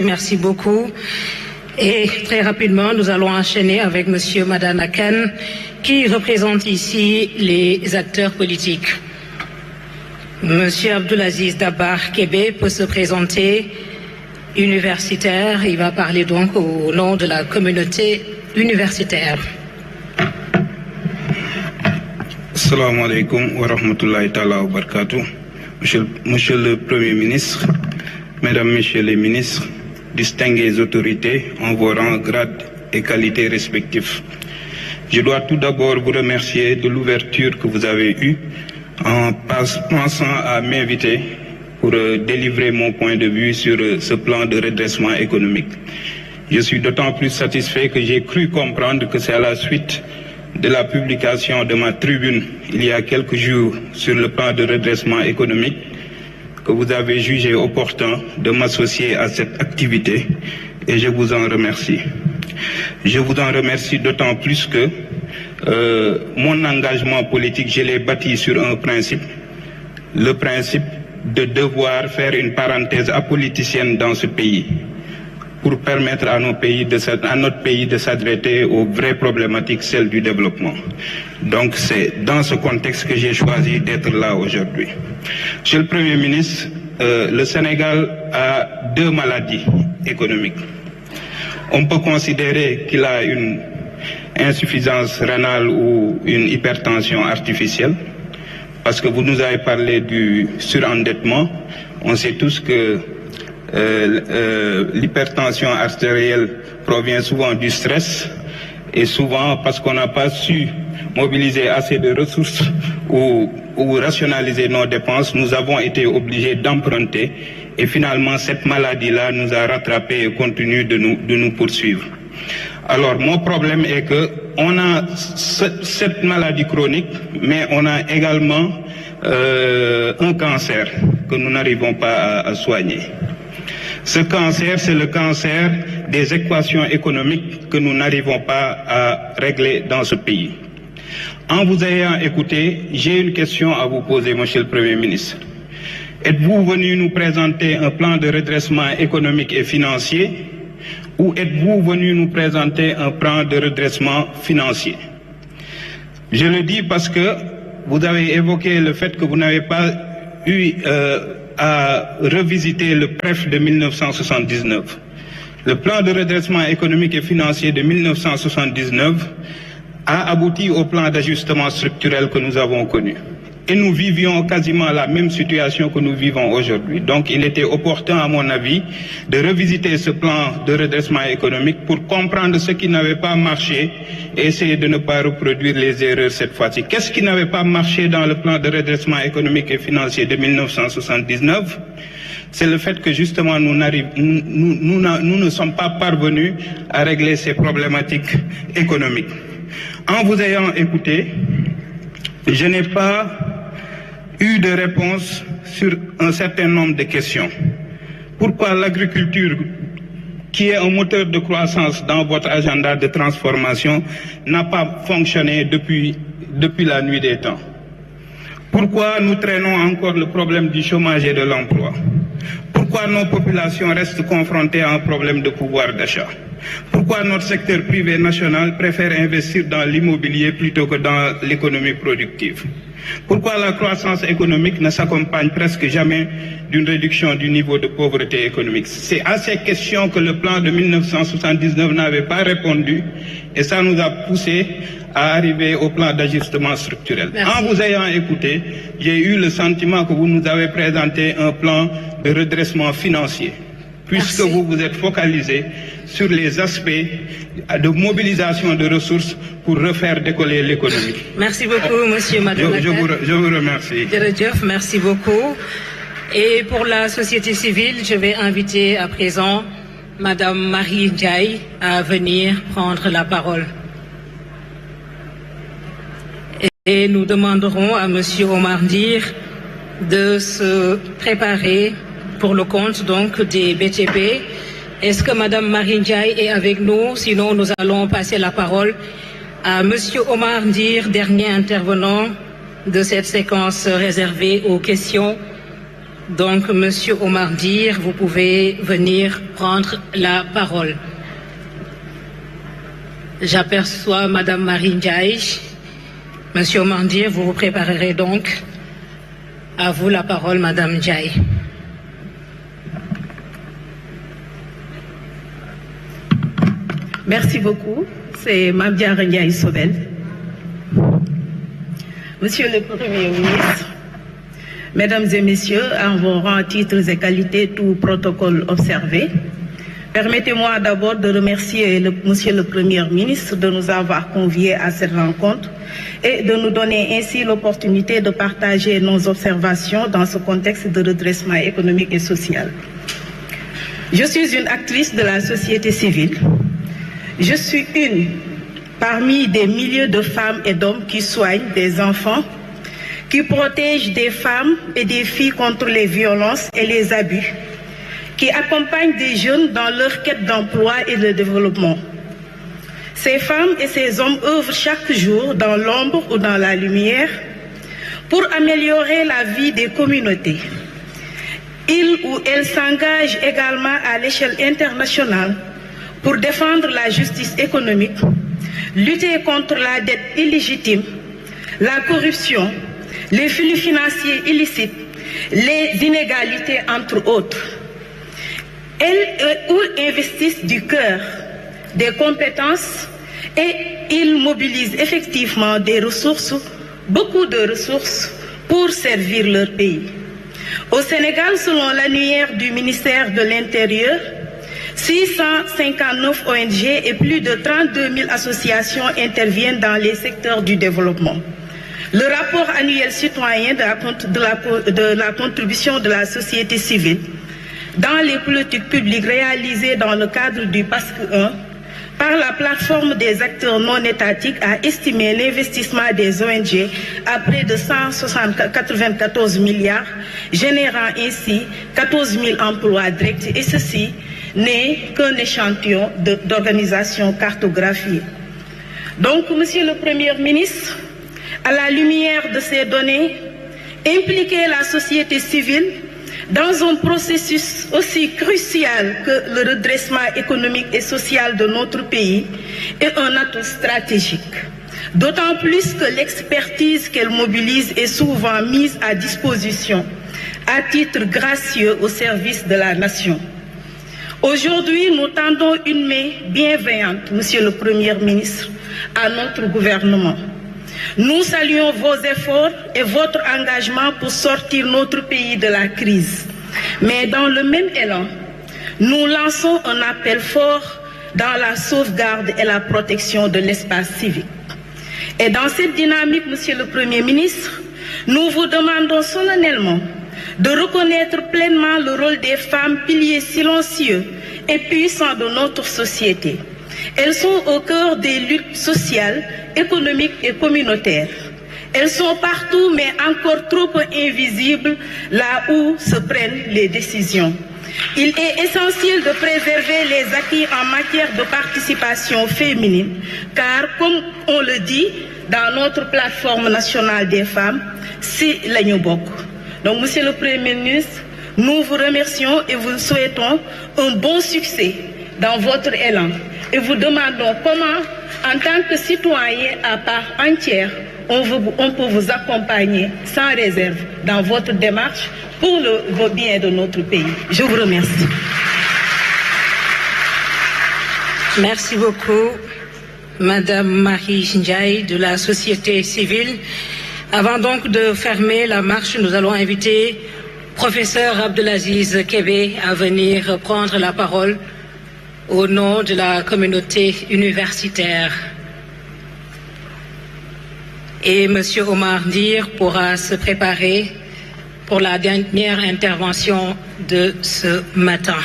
Merci beaucoup. Et très rapidement, nous allons enchaîner avec Monsieur Madana Kane, qui représente ici les acteurs politiques. Monsieur Abdoulaziz Dabar Kébé peut se présenter universitaire. Il va parler donc au nom de la communauté universitaire. Assalamu alaikum wa rahmatullahi ta'ala wa barakatuh. Monsieur le Premier ministre, Mesdames, Messieurs les ministres, distinguées autorités en vos rangs, grades et qualités respectifs. Je dois tout d'abord vous remercier de l'ouverture que vous avez eue en pensant à m'inviter pour délivrer mon point de vue sur ce plan de redressement économique. Je suis d'autant plus satisfait que j'ai cru comprendre que c'est à la suite de la publication de ma tribune il y a quelques jours sur le plan de redressement économique que vous avez jugé opportun de m'associer à cette activité et je vous en remercie. Je vous en remercie d'autant plus que mon engagement politique, je l'ai bâti sur un principe, le principe de devoir faire une parenthèse apoliticienne dans ce pays pour permettre à notre pays de s'adresser aux vraies problématiques, celles du développement. Donc c'est dans ce contexte que j'ai choisi d'être là aujourd'hui. Monsieur le Premier ministre, le Sénégal a deux maladies économiques. On peut considérer qu'il a une insuffisance rénale ou une hypertension artificielle, parce que vous nous avez parlé du surendettement. On sait tous que l'hypertension artérielle provient souvent du stress et souvent parce qu'on n'a pas su mobiliser assez de ressources ou rationaliser nos dépenses, nous avons été obligés d'emprunter et finalement cette maladie-là nous a rattrapés et continue de nous poursuivre. Alors mon problème est que on a cette maladie chronique, mais on a également un cancer que nous n'arrivons pas à soigner. Ce cancer, c'est le cancer des équations économiques que nous n'arrivons pas à régler dans ce pays. En vous ayant écouté, j'ai une question à vous poser, Monsieur le Premier ministre. Êtes-vous venu nous présenter un plan de redressement économique et financier ou êtes-vous venu nous présenter un plan de redressement financier? Je le dis parce que vous avez évoqué le fait que vous n'avez pas eu à revisiter le PREF de 1979. Le plan de redressement économique et financier de 1979 a abouti au plan d'ajustement structurel que nous avons connu. Et nous vivions quasiment la même situation que nous vivons aujourd'hui. Donc il était opportun, à mon avis, de revisiter ce plan de redressement économique pour comprendre ce qui n'avait pas marché et essayer de ne pas reproduire les erreurs cette fois-ci. Qu'est-ce qui n'avait pas marché dans le plan de redressement économique et financier de 1979 ? C'est le fait que justement nous ne sommes pas parvenus à régler ces problématiques économiques. En vous ayant écouté, je n'ai pas eu de réponse sur un certain nombre de questions. Pourquoi l'agriculture, qui est un moteur de croissance dans votre agenda de transformation, n'a pas fonctionné depuis la nuit des temps? Pourquoi nous traînons encore le problème du chômage et de l'emploi? Pourquoi nos populations restent confrontées à un problème de pouvoir d'achat? Pourquoi notre secteur privé national préfère investir dans l'immobilier plutôt que dans l'économie productive? Pourquoi la croissance économique ne s'accompagne presque jamais d'une réduction du niveau de pauvreté économique? C'est à ces questions que le plan de 1979 n'avait pas répondu et ça nous a poussé à arriver au plan d'ajustement structurel. Merci. En vous ayant écouté, j'ai eu le sentiment que vous nous avez présenté un plan de redressement financier, puisque vous vous êtes focalisé sur les aspects de mobilisation de ressources pour refaire décoller l'économie. Merci beaucoup, Monsieur Madame. Je vous remercie. Merci beaucoup. Et pour la société civile, je vais inviter à présent Madame Marie Ndiaye à venir prendre la parole. Et nous demanderons à Monsieur Omar Ndir de se préparer pour le compte donc des BTP. Est-ce que Madame Marie Ndiaye est avec nous? Sinon, nous allons passer la parole à Monsieur Omar Ndir, dernier intervenant de cette séquence réservée aux questions Donc, Monsieur Omar Dir, vous pouvez venir prendre la parole. J'aperçois Madame Marie Ndiaye. Monsieur Omar Dir, vous vous préparerez donc. À vous la parole, Madame Ndiaye. Merci beaucoup. C'est Mabdia Ndiaye Sobel. Monsieur le Premier ministre, Mesdames et Messieurs, en vos rangs, titres et qualités, tout protocole observé, permettez-moi d'abord de remercier Monsieur le Premier ministre de nous avoir conviés à cette rencontre et de nous donner ainsi l'opportunité de partager nos observations dans ce contexte de redressement économique et social. Je suis une actrice de la société civile. Je suis une parmi des milliers de femmes et d'hommes qui soignent des enfants, qui protègent des femmes et des filles contre les violences et les abus, qui accompagnent des jeunes dans leur quête d'emploi et de développement. Ces femmes et ces hommes œuvrent chaque jour dans l'ombre ou dans la lumière pour améliorer la vie des communautés. Ils ou elles s'engagent également à l'échelle internationale pour défendre la justice économique, lutter contre la dette illégitime, la corruption, les flux financiers illicites, les inégalités entre autres. Elles investissent du cœur, des compétences et ils mobilisent effectivement des ressources, beaucoup de ressources pour servir leur pays. Au Sénégal, selon l'annuaire du ministère de l'Intérieur, 659 ONG et plus de 32 000 associations interviennent dans les secteurs du développement. Le rapport annuel citoyen de la contribution de la société civile dans les politiques publiques réalisées dans le cadre du PASC 1 par la plateforme des acteurs non étatiques a estimé l'investissement des ONG à près de 194 milliards, générant ainsi 14 000 emplois directs, et ceci n'est qu'un échantillon d'organisations cartographiées. Donc, Monsieur le Premier ministre, à la lumière de ces données, impliquer la société civile dans un processus aussi crucial que le redressement économique et social de notre pays est un atout stratégique. D'autant plus que l'expertise qu'elle mobilise est souvent mise à disposition à titre gracieux au service de la nation. Aujourd'hui, nous tendons une main bienveillante, Monsieur le Premier ministre, à notre gouvernement. Nous saluons vos efforts et votre engagement pour sortir notre pays de la crise. Mais dans le même élan, nous lançons un appel fort dans la sauvegarde et la protection de l'espace civique. Et dans cette dynamique, Monsieur le Premier ministre, nous vous demandons solennellement de reconnaître pleinement le rôle des femmes, piliers silencieux et puissants de notre société. Elles sont au cœur des luttes sociales, économiques et communautaires. Elles sont partout, mais encore trop peu invisibles là où se prennent les décisions. Il est essentiel de préserver les acquis en matière de participation féminine, car, comme on le dit dans notre plateforme nationale des femmes, c'est l'agneau bok. Donc, Monsieur le Premier ministre, nous vous remercions et vous souhaitons un bon succès dans votre élan. Et vous demandons comment, en tant que citoyen à part entière, on peut vous accompagner sans réserve dans votre démarche pour le bien de notre pays. Je vous remercie. Merci beaucoup, Madame Marie Ndiaye de la société civile. Avant donc de fermer la marche, nous allons inviter Professeur Abdelaziz Kébé à venir prendre la parole au nom de la communauté universitaire. Et M. Omar Dir pourra se préparer pour la dernière intervention de ce matin.